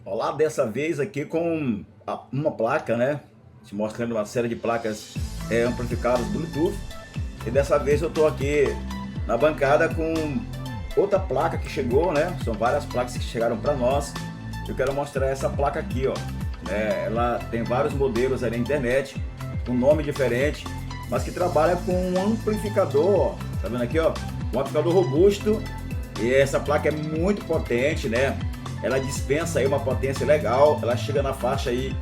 Olá, dessa vez aqui com uma placa, né? Te mostrando uma série de placas amplificadas Bluetooth. E dessa vez eu tô aqui na bancada com outra placa que chegou, né? São várias placas que chegaram para nós. Eu quero mostrar essa placa aqui, ó. Ela tem vários modelos aí na internet, com nome diferente, mas que trabalha com um amplificador, ó. Tá vendo aqui, ó? Um amplificador robusto. E essa placa é muito potente, né? Ela dispensa aí uma potência legal, ela chega na faixa aí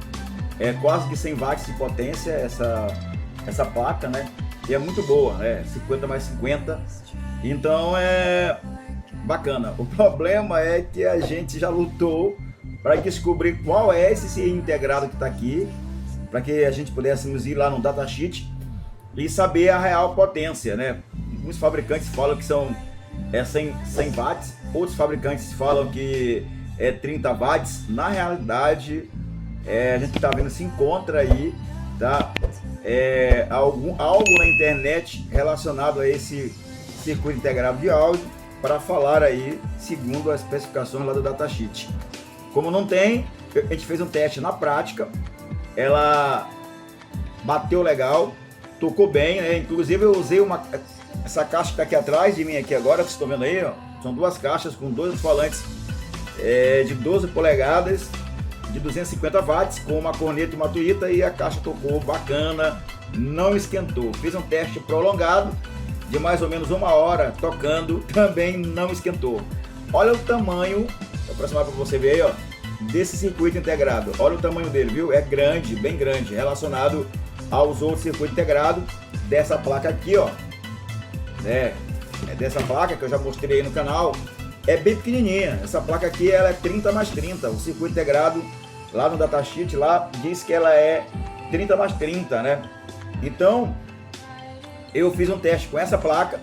quase que 100 watts de potência essa placa, né? E é muito boa, né? 50 mais 50. Então é bacana. O problema é que a gente já lutou para descobrir qual é esse integrado que está aqui, para que a gente pudéssemos ir lá no datasheet e saber a real potência, né? Alguns fabricantes falam que são 100 watts, outros fabricantes falam que é 30 watts. Na realidade, a gente está vendo, se encontra aí, tá? Algo na internet relacionado a esse circuito integrado de áudio para falar aí segundo as especificações lá do datasheet. Como não tem, a gente fez um teste na prática, ela bateu legal, tocou bem, né? Inclusive eu usei essa caixa que está aqui atrás de mim aqui agora, que vocês estão vendo aí, ó. São duas caixas com dois falantes de 12 polegadas de 250 watts com uma corneta e uma tuita, e a caixa tocou bacana, não esquentou. Fiz um teste prolongado de mais ou menos 1 hora tocando, também não esquentou. Olha o tamanho, vou aproximar para você ver aí, ó, desse circuito integrado. Olha o tamanho dele, viu? É grande, bem grande, relacionado aos outros circuitos integrados dessa placa aqui, ó. É dessa placa que eu já mostrei aí no canal. É bem pequenininha. Essa placa aqui ela é 30 mais 30. O circuito integrado lá no datasheet lá diz que ela é 30 mais 30, né? Então eu fiz um teste com essa placa,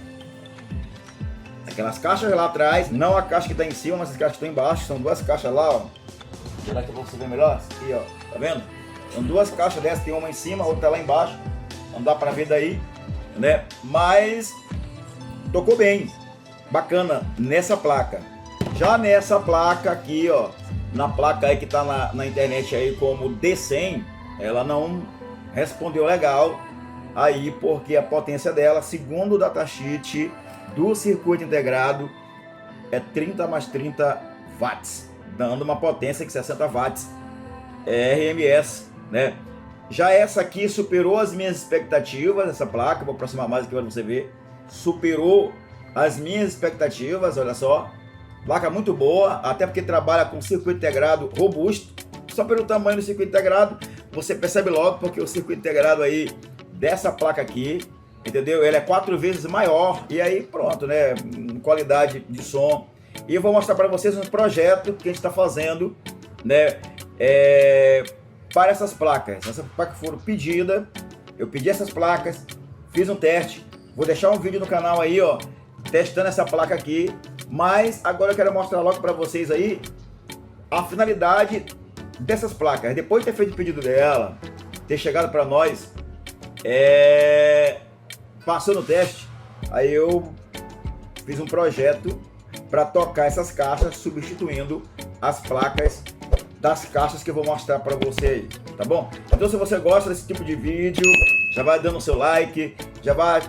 aquelas caixas lá atrás, não a caixa que está em cima, mas as caixas que estão embaixo. São duas caixas lá, ó. Será que você vê melhor? Aqui, ó. Tá vendo? São duas caixas dessas, tem uma em cima, a outra lá embaixo. Não dá para ver daí, né? Mas tocou bem, bacana nessa placa. Já nessa placa aqui, ó, na placa aí que tá na internet aí como D100, ela não respondeu legal aí, porque a potência dela, segundo o datasheet do circuito integrado, é 30 mais 30 watts, dando uma potência de 60 watts RMS, né? Já essa aqui superou as minhas expectativas, essa placa, vou aproximar mais aqui para você ver, superou as minhas expectativas, olha só, placa muito boa, até porque trabalha com circuito integrado robusto. Só pelo tamanho do circuito integrado, você percebe logo, porque o circuito integrado aí dessa placa aqui, entendeu? Ele é 4 vezes maior, e aí pronto, né? Qualidade de som. E eu vou mostrar para vocês um projeto que a gente está fazendo, né? Para essas placas. Essas placas foram pedidas, eu pedi essas placas, fiz um teste. Vou deixar um vídeo no canal aí, ó, testando essa placa aqui. Mas agora eu quero mostrar logo para vocês aí a finalidade dessas placas. Depois de ter feito o pedido dela, ter chegado para nós, passou no teste, aí eu fiz um projeto para tocar essas caixas, substituindo as placas das caixas que eu vou mostrar para você aí, tá bom? Então, se você gosta desse tipo de vídeo, já vai dando o seu like, já vai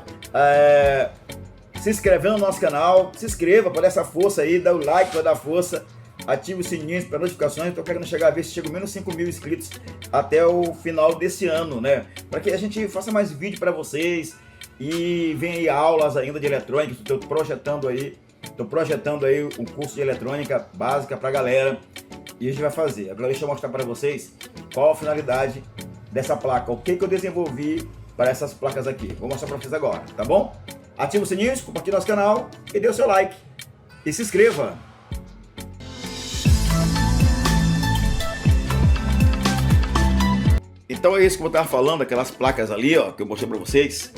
se inscrevendo no nosso canal, se inscreva para dar essa força aí, dá o like para dar força, ative o sininho para notificações. Estou querendo chegar a ver se chega menos 5 mil inscritos até o final desse ano, né? Para que a gente faça mais vídeo para vocês e venha aí aulas ainda de eletrônica. Estou projetando aí um curso de eletrônica básica para a galera, e a gente vai fazer. Agora deixa eu mostrar para vocês qual a finalidade dessa placa, o que eu desenvolvi para essas placas aqui. Vou mostrar para vocês agora, tá bom? Ativa o sininho, compartilhe nosso canal e dê o seu like. E se inscreva. Então é isso que eu estava falando, aquelas placas ali, ó, que eu mostrei para vocês.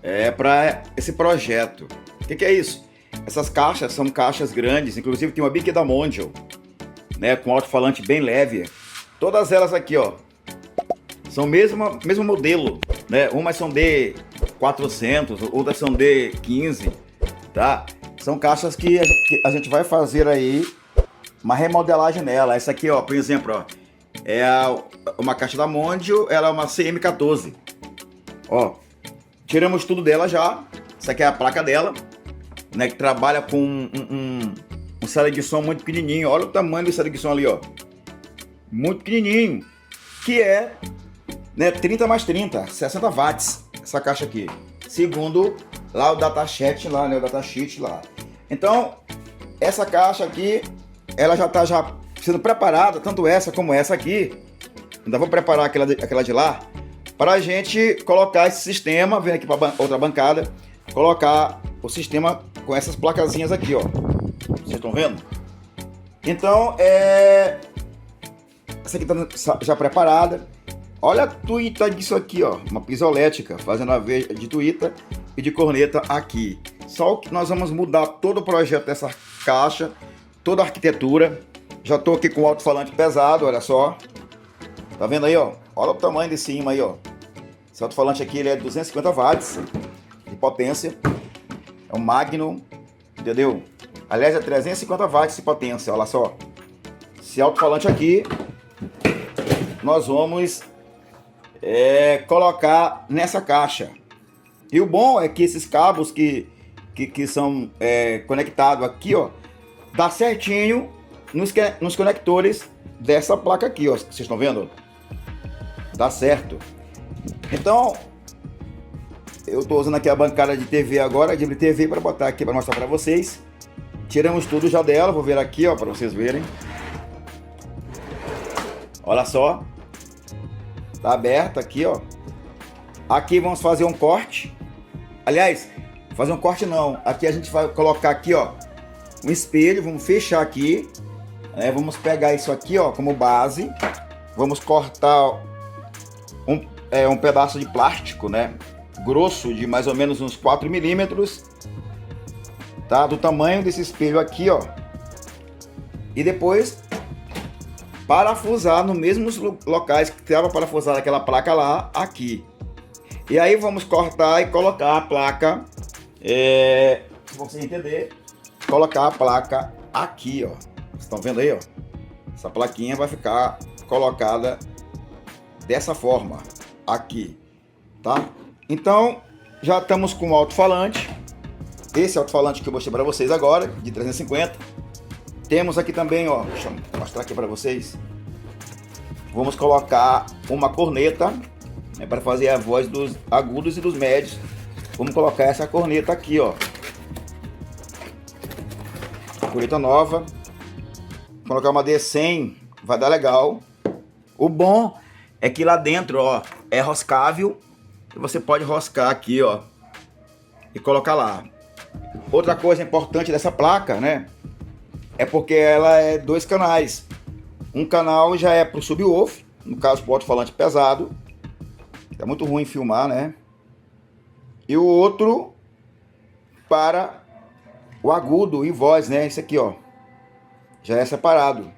É para esse projeto. O que é isso? Essas caixas são caixas grandes, inclusive tem uma Bic da Mondial, né, com alto-falante bem leve. Todas elas aqui, ó, são o mesmo modelo, né? Umas são D400, outras são D15, tá? São caixas que a gente vai fazer aí uma remodelagem nela. Essa aqui, ó, por exemplo, ó, é uma caixa da Mondial, ela é uma CM14. Ó, tiramos tudo dela já. Essa aqui é a placa dela, né, que trabalha com um saída de som muito pequenininho. Olha o tamanho desse saída de som ali, ó. Muito pequenininho, que é, né, 30 mais 30, 60 watts, essa caixa aqui, segundo lá o datasheet lá, né, o datasheet lá. Então, essa caixa aqui, ela já está sendo preparada, tanto essa como essa aqui. Ainda vou preparar aquela de lá, para a gente colocar esse sistema, vem aqui para outra bancada, colocar o sistema com essas placazinhas aqui, ó. Vocês estão vendo? Então, essa aqui tá já preparada. Olha a tuita disso aqui, ó. Uma pisolética, fazendo a vez de tuita e de corneta aqui. Só que nós vamos mudar todo o projeto dessa caixa, toda a arquitetura. Já tô aqui com o alto-falante pesado, olha só. Tá vendo aí, ó? Olha o tamanho de cima aí, ó. Esse alto-falante aqui, ele é 250 watts de potência. É um Magnum, entendeu? Aliás, é 350 watts de potência, olha só. Esse alto-falante aqui, nós vamos colocar nessa caixa. E o bom é que esses cabos que são conectados aqui, ó, dá certinho nos conectores dessa placa aqui, ó. Vocês estão vendo? Dá certo. Então, eu estou usando aqui a bancada de TV agora, de TV, para botar aqui para mostrar para vocês. Tiramos tudo já dela, vou ver aqui, ó, para vocês verem. Olha só, tá aberta aqui, ó. Aqui vamos fazer um corte. Aliás, fazer um corte não. Aqui a gente vai colocar aqui, ó, um espelho. Vamos fechar aqui, né? Vamos pegar isso aqui, ó, como base. Vamos cortar um pedaço de plástico, né? Grosso, de mais ou menos uns 4 milímetros, tá? Do tamanho desse espelho aqui, ó. E depois parafusar nos mesmos locais que estava parafusada aquela placa lá, aqui. E aí vamos cortar e colocar a placa, se você entender, colocar a placa aqui, ó. Vocês estão vendo aí, ó? Essa plaquinha vai ficar colocada dessa forma, aqui, tá? Então, já estamos com o alto-falante. Esse alto-falante que eu mostrei para vocês agora, de 350. Temos aqui também, ó, deixa eu mostrar aqui para vocês. Vamos colocar uma corneta, né, para fazer a voz dos agudos e dos médios. Vamos colocar essa corneta aqui, ó. Corneta nova. Vou colocar uma D100, vai dar legal. O bom é que lá dentro, ó, é roscável. E você pode roscar aqui, ó, e colocar lá. Outra coisa importante dessa placa, né, é porque ela é 2 canais. Um canal já é para o subwoofer, no caso para o alto-falante pesado. É muito ruim filmar, né? E o outro para o agudo e voz, né? Esse aqui, ó, já é separado.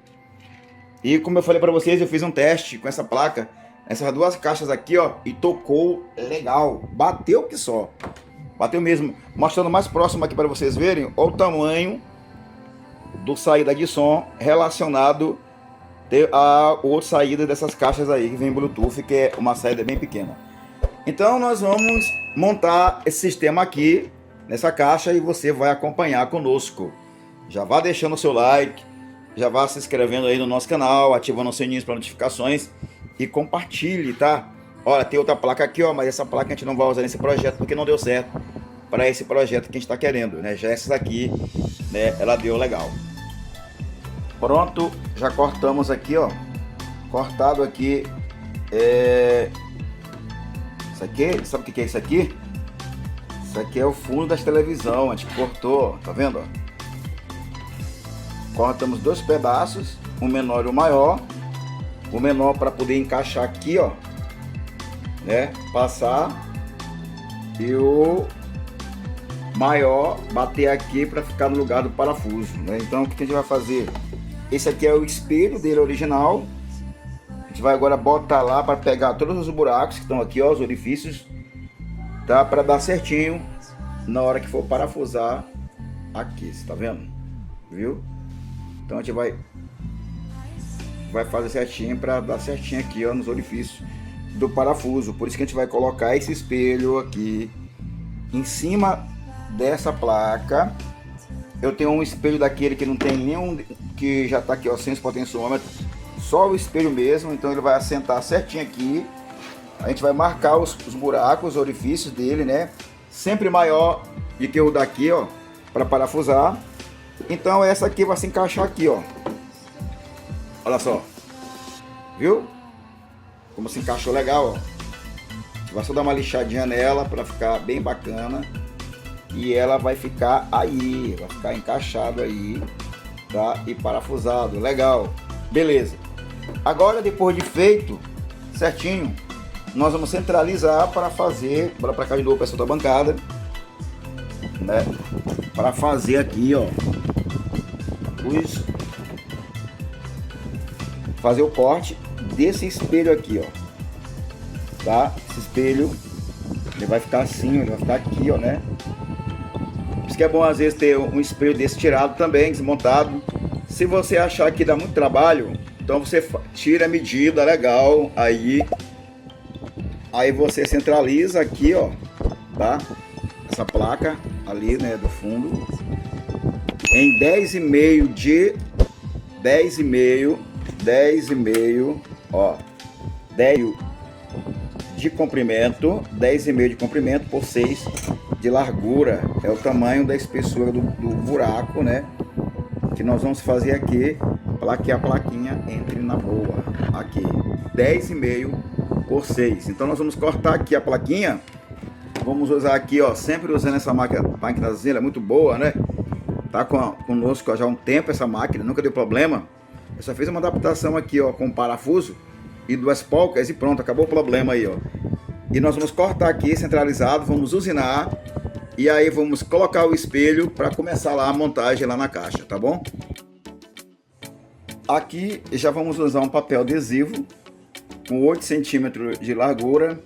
E como eu falei para vocês, eu fiz um teste com essa placa, essas duas caixas aqui, ó, e tocou legal. Bateu que só. Bateu mesmo. Mostrando mais próximo aqui para vocês verem, ó, o tamanho do saída de som relacionado a outra saída dessas caixas aí que vem Bluetooth, que é uma saída bem pequena. Então nós vamos montar esse sistema aqui nessa caixa e você vai acompanhar conosco. Já vá deixando o seu like, já vá se inscrevendo aí no nosso canal, ativando o sininho para notificações e compartilhe, tá? Olha, tem outra placa aqui, ó, mas essa placa a gente não vai usar nesse projeto porque não deu certo para esse projeto que a gente está querendo, né? Já essas aqui, né, ela deu legal. Pronto, já cortamos aqui, ó. Cortado aqui. Isso aqui, sabe o que é isso aqui? Isso aqui é o fundo das televisão. A gente cortou, tá vendo? Ó? Cortamos 2 pedaços, o menor e o maior. O menor para poder encaixar aqui, ó, né? Passar. E o maior bater aqui para ficar no lugar do parafuso, né? Então o que a gente vai fazer? Esse aqui é o espelho dele original. A gente vai agora botar lá para pegar todos os buracos que estão aqui, ó, os orifícios, tá? Para dar certinho na hora que for parafusar aqui, você tá vendo? Viu? Então a gente vai vai fazer certinho para dar certinho aqui, ó, nos orifícios do parafuso. Por isso que a gente vai colocar esse espelho aqui em cima dessa placa. Eu tenho um espelho daquele que não tem nenhum, que já tá aqui, ó, sem esse potenciômetro, só o espelho mesmo, então ele vai assentar certinho aqui. A gente vai marcar os buracos, os orifícios dele, né, sempre maior do que o daqui, ó, para parafusar. Então essa aqui vai se encaixar aqui, ó. Olha só, viu como se encaixou legal, ó. Vai só dar uma lixadinha nela para ficar bem bacana. E ela vai ficar aí, vai ficar encaixado aí, tá? E parafusado, legal, beleza. Agora, depois de feito certinho, nós vamos centralizar para fazer, bora para cá de novo, pessoal da bancada, né? Para fazer aqui, ó, fazer o corte desse espelho aqui, ó, tá? Esse espelho, ele vai ficar assim, ele vai ficar aqui, ó, né? Por isso que é bom às vezes ter um espelho desse tirado também, desmontado. Se você achar que dá muito trabalho, então você tira a medida legal, aí você centraliza aqui, ó, tá? Essa placa ali, né, do fundo, em 10,5 ó, 10 de comprimento, 10,5 de comprimento por 6 de largura, é o tamanho da espessura do buraco, né, que nós vamos fazer aqui, para que a plaquinha entre na boa, aqui, 10,5 por 6. Então nós vamos cortar aqui a plaquinha, vamos usar aqui, ó, sempre usando essa máquinazinha, é muito boa, né, tá conosco já há um tempo essa máquina, nunca deu problema. Eu só fiz uma adaptação aqui, ó, com um parafuso e 2 polcas e pronto, acabou o problema aí, ó. E nós vamos cortar aqui centralizado, vamos usinar e aí vamos colocar o espelho para começar lá a montagem lá na caixa, tá bom? Aqui já vamos usar um papel adesivo com 8 centímetros de largura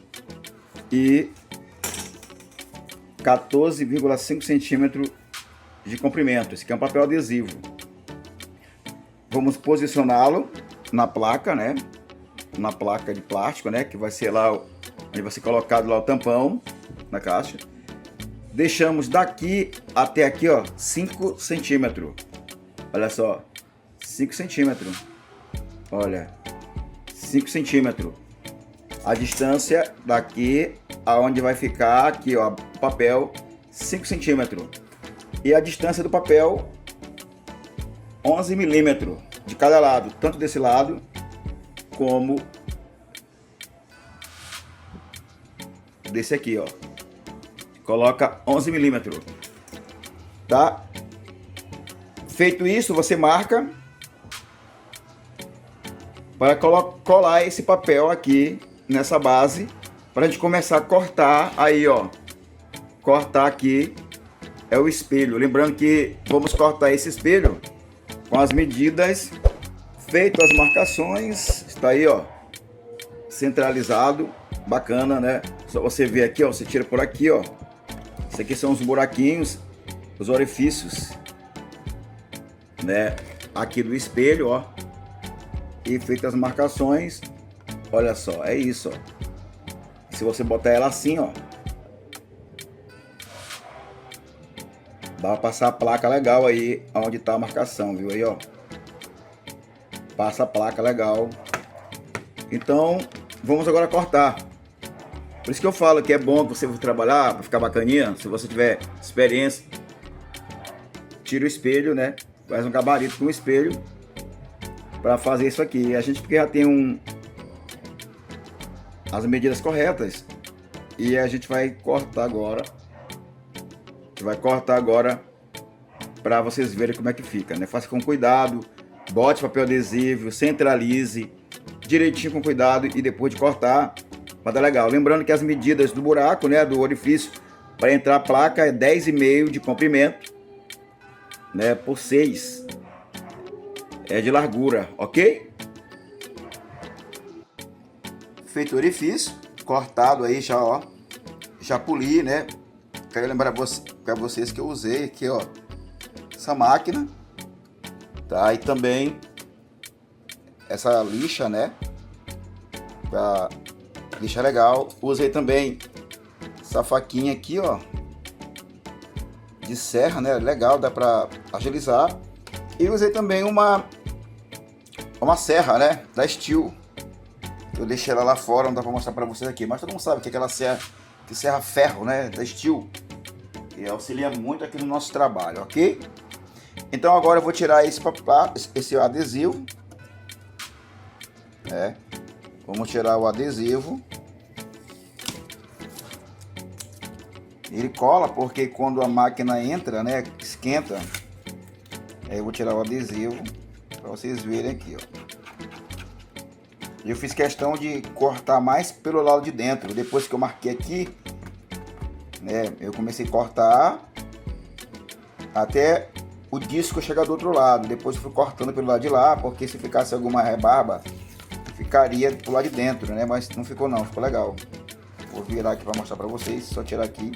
e 14,5 centímetros de comprimento. Esse aqui é um papel adesivo. Vamos posicioná-lo na placa, né? Na placa de plástico, né? Que vai ser lá, onde vai ser colocado lá o tampão na caixa. Deixamos daqui até aqui, ó, 5 centímetros. Olha só, 5 centímetros. Olha, 5 centímetros. A distância daqui aonde vai ficar aqui, ó, o papel, 5 centímetros. E a distância do papel, 11 milímetros de cada lado, tanto desse lado como desse aqui, ó. Coloca 11 milímetros, tá? Feito isso, você marca para colar esse papel aqui nessa base para a gente começar a cortar aí, ó. Cortar aqui é o espelho. Lembrando que vamos cortar esse espelho com as medidas, feito as marcações, está aí, ó, centralizado, bacana, né? Só você ver aqui, ó, você tira por aqui, ó. Isso aqui são os buraquinhos, os orifícios, né? Aqui do espelho, ó. E feitas as marcações, olha só, é isso, ó. Se você botar ela assim, ó, dá pra passar a placa legal aí, onde tá a marcação, viu aí, ó. Passa a placa legal. Então, vamos agora cortar. Por isso que eu falo que é bom que você for trabalhar, para ficar bacaninha, se você tiver experiência, tira o espelho, né? Faz um gabarito com o espelho para fazer isso aqui. A gente porque já tem as medidas corretas e a gente vai cortar agora. Para vocês verem como é que fica, né? Faça com cuidado, bote papel adesivo, centralize direitinho com cuidado e depois de cortar, vai dar legal. Lembrando que as medidas do buraco, né, do orifício para entrar a placa é 10,5 de comprimento, né, por 6 de largura, ok? Feito o orifício, cortado aí já, ó, já poli, né? Quero lembrar para vocês que eu usei aqui, ó, essa máquina, tá? E também essa lixa, né? Pra lixa legal. Usei também essa faquinha aqui, ó, de serra, né? Legal, dá pra agilizar. E usei também uma serra, né? Da Stihl. Eu deixei ela lá fora, não dá pra mostrar pra vocês aqui, mas todo mundo sabe que é aquela serra, que serra ferro, né? Da Stihl. E auxilia muito aqui no nosso trabalho, ok? Então agora eu vou tirar esse adesivo, né? Vamos tirar o adesivo. Ele cola porque quando a máquina entra, né, esquenta. Aí eu vou tirar o adesivo para vocês verem aqui, ó. Eu fiz questão de cortar mais pelo lado de dentro. Depois que eu marquei aqui, né, eu comecei a cortar até o disco chegar do outro lado. Depois eu fui cortando pelo lado de lá, porque se ficasse alguma rebarba, ficaria pro lado de dentro, né? Mas não ficou não, ficou legal. Vou virar aqui para mostrar para vocês, só tirar aqui.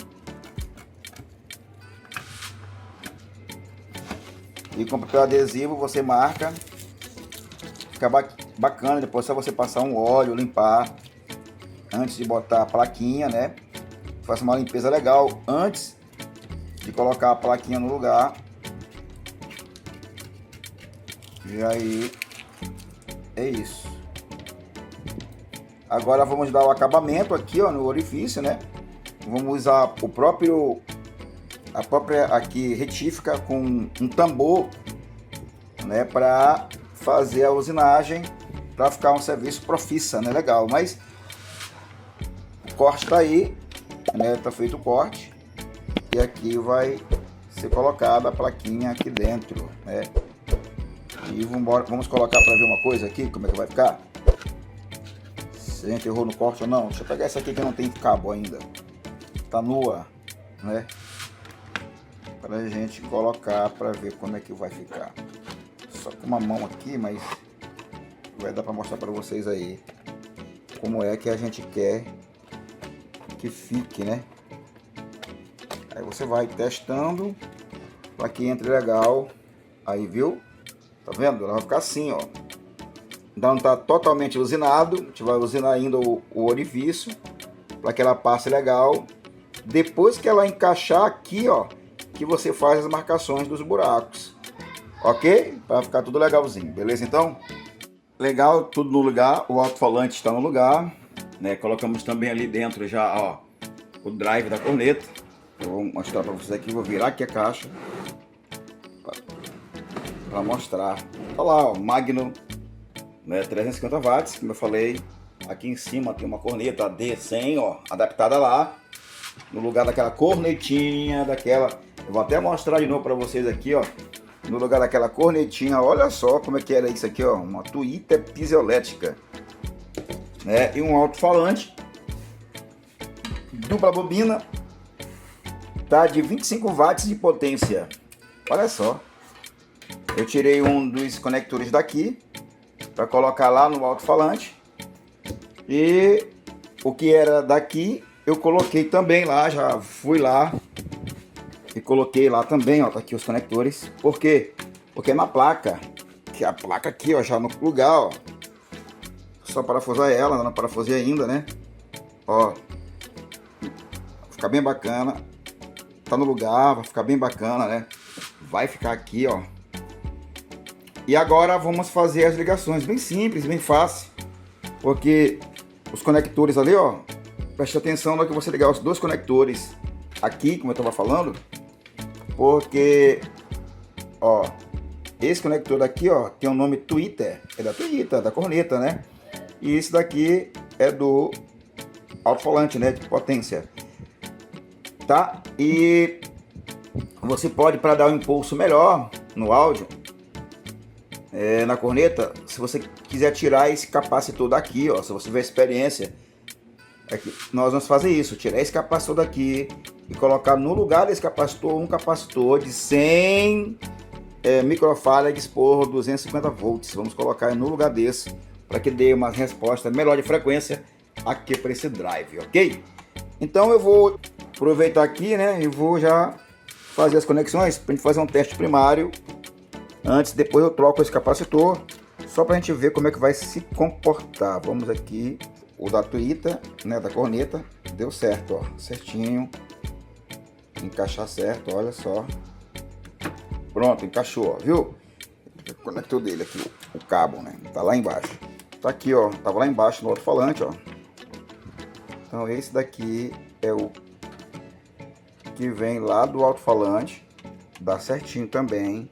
E com papel adesivo você marca, fica bacana. Depois é só você passar um óleo, limpar antes de botar a plaquinha, né? Faça uma limpeza legal antes de colocar a plaquinha no lugar. E aí é isso. Agora vamos dar o acabamento aqui, ó, no orifício, né? Vamos usar a própria aqui retífica com um tambor, né, para fazer a usinagem, para ficar um serviço profissa, né? Legal. Mas o corte tá aí, né? Tá feito o corte e aqui vai ser colocada a plaquinha aqui dentro, né? E vamos colocar para ver uma coisa aqui, como é que vai ficar. Se a gente errou no corte ou não. Deixa eu pegar essa aqui que não tem cabo ainda, tá nua, né? Pra gente colocar para ver como é que vai ficar. Só com uma mão aqui, mas vai dar para mostrar para vocês aí como é que a gente quer que fique, né? Aí você vai testando para que entre legal. Aí, viu? Tá vendo? Ela vai ficar assim, ó. Ainda não tá totalmente usinado. A gente vai usinar ainda o orifício para que ela passe legal. Depois que ela encaixar aqui, ó, que você faz as marcações dos buracos, ok? Para ficar tudo legalzinho, beleza? Então, legal, tudo no lugar, o alto-falante está no lugar, né? Colocamos também ali dentro já, ó, o drive da corneta. Eu vou mostrar para vocês aqui, vou virar aqui a caixa para mostrar. Olha lá, ó, Magnum, né? 350 watts, como eu falei. Aqui em cima tem uma corneta D100, ó, adaptada lá no lugar daquela cornetinha, daquela. Eu vou até mostrar de novo para vocês aqui, ó. No lugar daquela cornetinha, olha só como é que era isso aqui, ó. Uma tuita piezoelétrica, né? E um alto-falante, dupla bobina, tá? De 25 watts de potência. Olha só. Eu tirei um dos conectores daqui para colocar lá no alto-falante. E o que era daqui eu coloquei também lá, já fui lá e coloquei lá também, ó, tá aqui os conectores. Por quê? Porque é na placa, que a placa aqui, ó, já no lugar, ó. Só parafusar ela, não parafusei ainda, né? Ó, ficar bem bacana. Tá no lugar, vai ficar bem bacana, né? Vai ficar aqui, ó. E agora vamos fazer as ligações, bem simples, bem fácil. Porque os conectores ali, ó, preste atenção na hora que você ligar os dois conectores aqui, como eu estava falando, porque, ó, esse conector daqui, ó, tem o nome tweeter, é da tweeter, da corneta, né? E esse daqui é do alto-falante, né, de potência, tá? E você pode, para dar um impulso melhor no áudio, na corneta, se você quiser tirar esse capacitor daqui, ó, se você tiver experiência, aqui, nós vamos fazer isso, tirar esse capacitor daqui e colocar no lugar desse capacitor um capacitor de 100 microfarad por 250 volts. Vamos colocar no lugar desse para que dê uma resposta melhor de frequência aqui para esse drive, ok? Então eu vou aproveitar aqui, né, e vou já fazer as conexões para a gente fazer um teste primário. Antes, depois eu troco esse capacitor, só pra gente ver como é que vai se comportar. Vamos aqui, o da tuita, né, da corneta, deu certo, ó, certinho. Encaixar certo, olha só. Pronto, encaixou, ó, viu? Conectou dele aqui, o cabo, né? Tá lá embaixo. Tá aqui, ó, tava lá embaixo no alto-falante, ó. Então esse daqui é o que vem lá do alto-falante. Dá certinho também.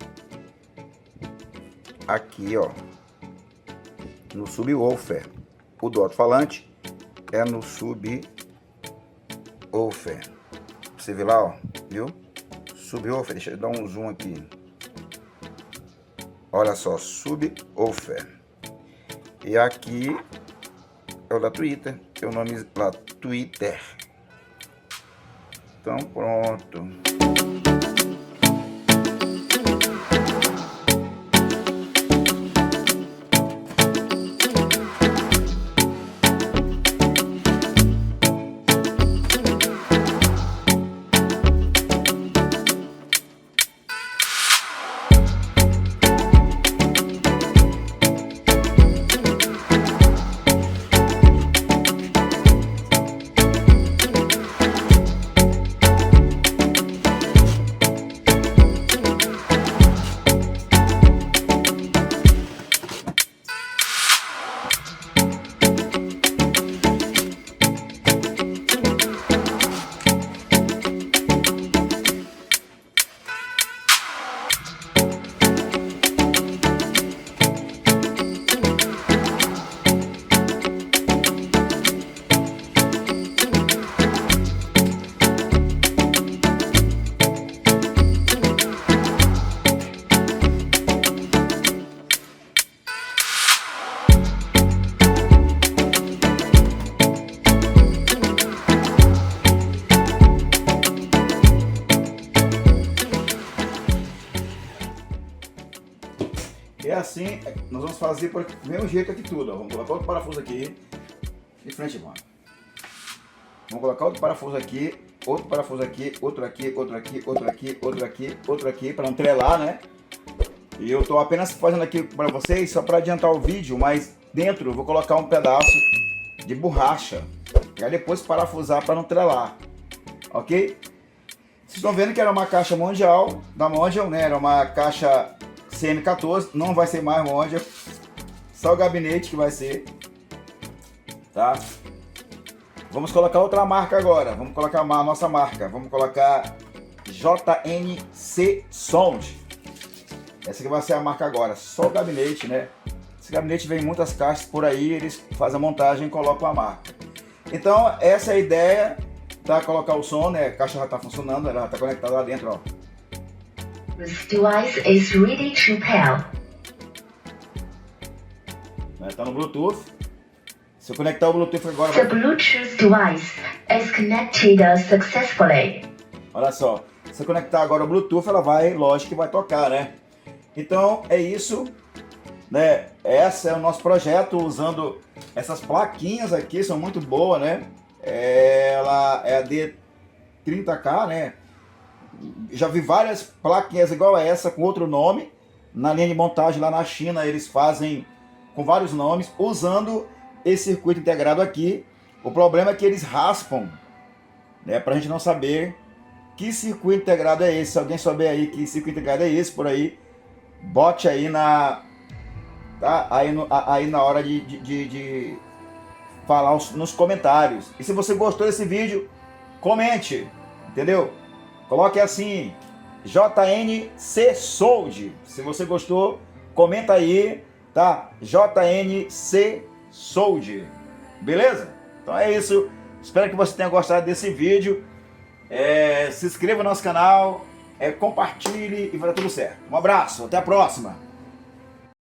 Aqui, ó, no subwoofer. O do alto-falante é no subwoofer. Você vê lá, ó, viu? Subwoofer, deixa eu dar um zoom aqui. Olha só, subwoofer. E aqui é o da Twitter, é o nome lá, Twitter. Então pronto. E assim, nós vamos fazer do mesmo jeito aqui tudo, ó. Vamos colocar outro parafuso aqui, de frente, mano. Vamos colocar outro parafuso aqui, outro parafuso aqui, outro aqui, outro aqui, outro aqui, outro aqui, outro aqui, para não trelar, né? E eu tô apenas fazendo aqui para vocês, só para adiantar o vídeo, mas dentro eu vou colocar um pedaço de borracha, e aí depois parafusar para não trelar, ok? Vocês estão vendo que era uma caixa Mondial, da Mondial, né? Era uma caixa CM14, não vai ser mais Mondial, só o gabinete que vai ser, tá? Vamos colocar outra marca agora, vamos colocar a nossa marca, vamos colocar JNC Sound. Essa aqui vai ser a marca agora, só o gabinete, né? Esse gabinete vem em muitas caixas por aí, eles fazem a montagem e colocam a marca. Então essa é a ideia, tá? Colocar o som, né? A caixa já tá funcionando, ela já tá conectada lá dentro, ó. This device is ready to pair. Tá no Bluetooth. Se eu conectar o Bluetooth agora... The Bluetooth device is connected successfully. Olha só, se eu conectar agora o Bluetooth, ela vai, lógico que vai tocar, né? Então é isso, né? Esse é o nosso projeto, usando essas plaquinhas aqui, são muito boas, né? Ela é a D30K, né? Já vi várias plaquinhas igual a essa com outro nome. Na linha de montagem lá na China eles fazem com vários nomes, usando esse circuito integrado aqui. O problema é que eles raspam, né? Pra gente não saber que circuito integrado é esse. Se alguém souber aí que circuito integrado é esse por aí, bote aí na... Tá? Aí na hora de falar nos comentários. E se você gostou desse vídeo, comente, entendeu? Coloque assim, JNC Sound. Se você gostou, comenta aí, tá? JNC Sound. Beleza? Então é isso. Espero que você tenha gostado desse vídeo. Se inscreva no nosso canal, compartilhe e vai dar tudo certo. Um abraço, até a próxima.